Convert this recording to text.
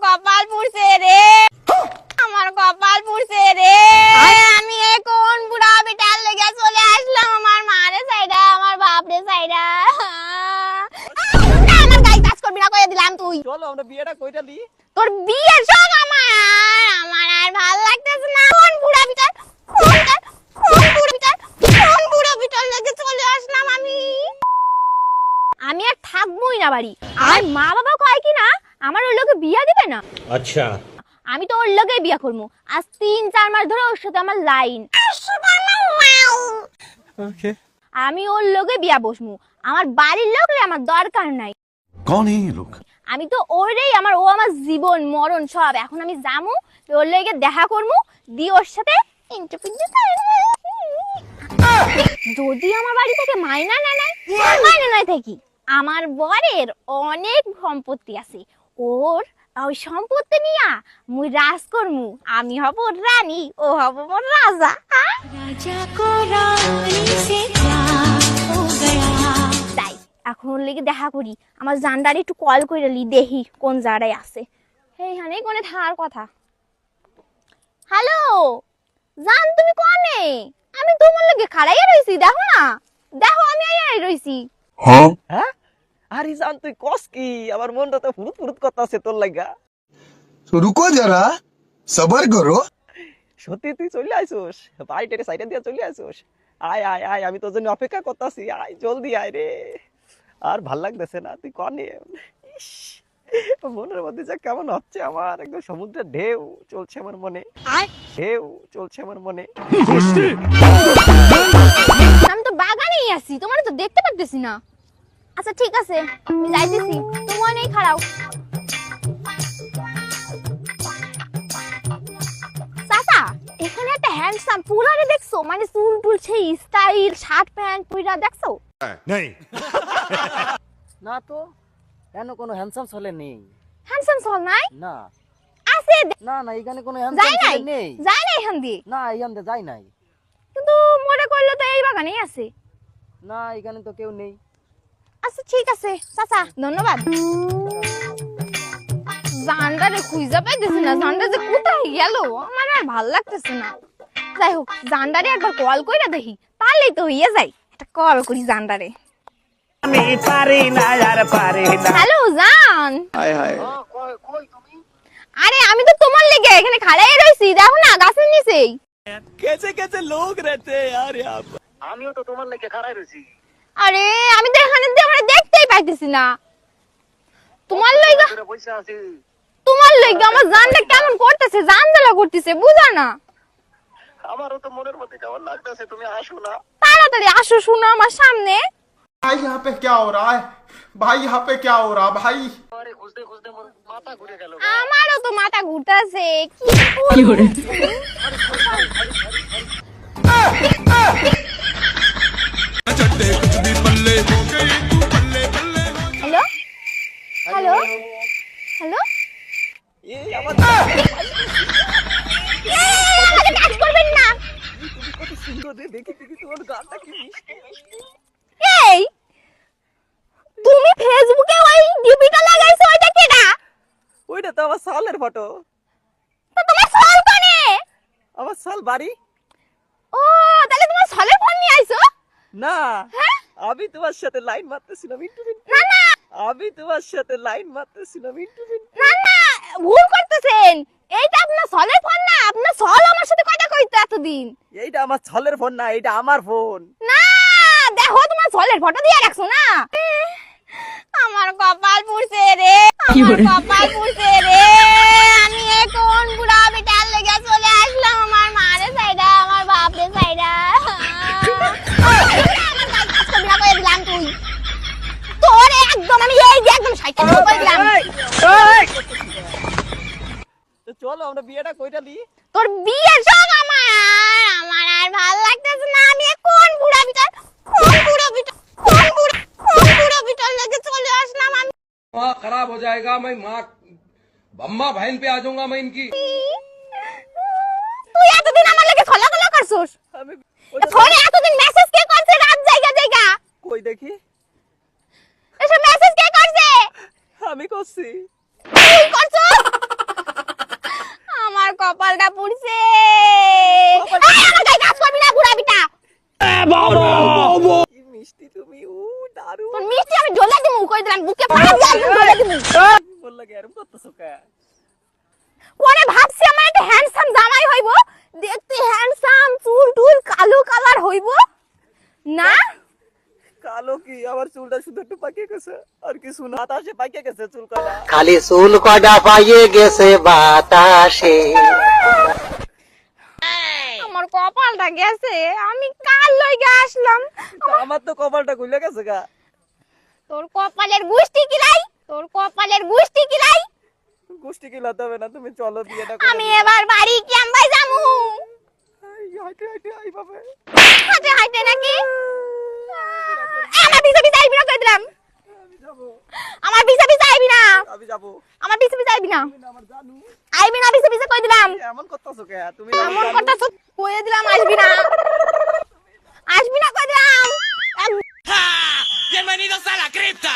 কপাল পুড়ছে রে, আমার কপাল পুড়ছে রে। আমি এখন বুড়া বিটার লেগে চলে আসলাম আমার মারে সাইডা, আমার বাপরে সাইডা। আমার গায়ে কাজ করবি না কইয়া দিলাম তুই। চলো আমরা বিয়েটা কইটা দিই। তোর বিয়ের শখ আমার আর ভালো লাগতেছে না। কোন বুড়া বিটার, কোন বুড়া বিটার লেগে চলে আসলাম আমি। আমি আর থাকবোই না বাড়ি। আর মা বাবা কয় কি না আমার ওর লগে বিয়া দিবে না। আচ্ছা আমি তো ওর লগে বিয়া করবো। আজ 3-4 মাস ধরে ওর সাথে আমার লাইন। ওকে আমি ওর লগে বিয়া বসমু। আমার বাড়ির লোকরে আমার দরকার নাই। कौन है ये लोग? আমি তো ওরেই আমার, ও আমার জীবন মরণ সব। এখন আমি যামু ওর লগে দেখা করমু, দি ওর সাথে ইন্টারভিউ করব। যদি আমার বাড়ি থেকে মাইনা না নাই, মাইনা নাই থাকি। আমার বরের অনেক সম্পত্তি আছে, ওর ওই সম্পত্তি নিয়া মুই রাজ করমু। আমি হব রানী, ও হব মোর রাজা। রাজা কো রানী সে প্যার হো গয়া। তাই এখন ওর লেগে দেখা করি। আমার জানডারে একটু কল করে লি, দেখি কোন জায়গায় আছে। এইখানে কোনে থাকার কথা। হ্যালো জান, তুমি কোনে? আমি তোমার লগে খাড়াইয়া রইছি, দেখো না, দেখো আমি আইয়া রইছি। हाँ হ্যাঁ আরে জান তুই কস কি? আমার মনটা তো ফুরুত ফুরুত করতেছে তোর লাগা। तो रुको जरा सबर करो। সত্যি তুই চলে আইছস? বাড়িটারে সাইডে দিয়ে চলে আইছস? আয় আয় আয়, আমি তোর জন্য অপেক্ষা করতেছি। আয় জলদি আয় রে। আর ভাল লাগতেছে না, তুই কনে? ইস, মনের মধ্যে যা কেমন হচ্ছে আমার, একদম সমুদ্রের ঢেউ চলছে আমার মনে, ঢেউ চলছে আমার মনে। আমি তো বাগানেই আছি, তোমার তো দেখতে পারতেছি না। আচ্ছা ঠিক আছে, আমি যাইতেছি, তুমি অনেক খাড়াও। চাচা এখানে একটা হ্যান্ডসাম পুলারে দেখছো? মানে চুল টুল সেই স্টাইল, শার্ট প্যান্ট পইরা দেখছো? না তো, কেন কোনো হ্যান্ডসাম ছেলে নেই? হ্যান্ডসাম চল নাই? না আছে না না, এখানে কোনো যাই হ্যান্ডসাম নাই, ছেলে নেই। যাই নাই এখান দিয়ে। না এখান থেকে যাই নাই। কিন্তু মনে করলে তো এই বাগানেই আছে। না এখানে তো কেউ নেই। আচ্ছা ঠিক আছে চাচা, ধন্যবাদ। জানডারে খুঁজে পাইতেছি না, জানডা যে কোথায় গেল আমার আর ভাল লাগতেছে না। যাই হোক, জানডারে একবার কল কইরা দেখি, তাহলেই তো হইয়া যায়। একটা কল করি জানডারে। আমি পারি না আর পারি না। হ্যালো জান। हाय हाय আরে আমি তো তোমার লেগে এখানে খাড়াই রইছি, দেখো না গাছের নিচেই। कैसे कैसे लोग रहते हैं यार यहाँ पर। আমিও তো তোমার লেগে খাড়াই রইছি। আরে আমি তো এখানে দেখতেই পাইতেছি না তোমার লেগে। বসে আছি। তোমার লেগে আমার জানটা কেমন করতেছে, জানজালা করতেছে, বুঝা না। আমারও তো মনের মধ্যে কেমন লাগতেছে, তুমি আসো না। তাড়াতাড়ি আসো, শুনো আমার সামনে। भाई यहाँ पे क्या हो रहा है? भाई यहाँ पे क्या हो रहा है भाई? আরে খুঁজতে খুঁজতে মোর মাথা ঘুরে গেল। আমারও তো মাথা ঘুরতেছে, কি করে? হ্যালো হ্যালো হ্যালো, এই আমার আমাকে টাচ করবেন না। কত সুন্দর রে, দেখি দেখি তোমার গানটা কি মিষ্টি মিষ্টি। এই তুমি ফেসবুকে ওই ডিপিটা লাগাইছো, ওইটা কেডা? ওইটা তো আমার সালের ফটো। তো তোমার সল কোনে? আমার সাল বাড়ি। ও তাহলে তোমার সলের ফোন নিয়ে আইছো? না হ্যাঁ? আমি তোমার সাথে লাইন মারতেছিলাম একটু দিন। না না আমি তোমার সাথে লাইন মারতেছিলাম একটু দিন। না না, ভুল করতেছেন। এইটা আপনার সলের ফোন না, আপনার সল আমার সাথে কথা কইতো এতদিন। এইটা আমার ছলের ফোন না, এটা আমার ফোন। না দেখো, তোমার সলের ফটো দিয়ে রাখছো না। আমার কপাল পুড়ছে রে, আমার কপাল পুড়ছে রে। আমি এখন বুড়া বিটার লেগে চলে আসলাম আমার মারে সাইডা, আমার বাপরে সাইডা। আমার গায়ে কাজ করবি না কইয়া দিলাম তুই। তোরে একদম আমি এই যে একদম সাইকেল করে দিলাম। তো চলো আমরা বিয়েটা কইটা দিই। তোর বিয়ের শখ আমার আর ভাল লাগতেছে না। আমি কোন বুড়া বিটার লেগে চলে আসলাম আমি। माँ खराब हो जाएगा, मैं माँ अम्मा बहन पे आ जाऊंगा मैं इनकी। তুই এতদিন আমার লেগে খোলা করছস, আমি ফোনে এতদিন মেসেজ কে করছে রাত জায়গা? কই দেখি। এসব মেসেজ কে করছে? আমি করছি। তুই করছস? করতেছো কে? কোনে ভাবছি আমার একটা হ্যান্ডসাম জামাই হইব, দেখতে হ্যান্ডসাম, চুল টুল কালো কালার হইব না। কালো কি, আমার চুলটা শুধু একটু পাকিয়ে গেছে, আর কিছু না। বাতাসে পাকিয়ে গেছে চুল কয়টা। খালি চুল কয়টা পাইয়ে গেছে বাতাসে। আমার কপালটা গেছে, আমি কাল লইগা আসলাম। আমার তো কপালটা খুলে গেছে গা। তোর কপালের গুষ্টি কিলাই, তোর কপালের গুষ্টি কিলাই। গোষ্ঠী কিলাতে হবে না, তুমি চলো বিয়েটা আমি এবার বাড়ি কেমবাই যামু? হাইটে হাইটে আই বাবা। হাঁটে হাঁটে নাকি? আমার পিছে পিছে আইবি না কই দিলাম। আমার পিছে পিছে আইবি না, আমি যাবো। আমার পিছে পিছে আইবি না, তুমি না আমার জানু। আইবি না পিছে পিছে কই দিলাম। এমন করতেছো কে তুমি? না এমন কথা কইয়ে দিলাম, আসবি না, আসবি না কই দিলাম। Bienvenidos a la cripta.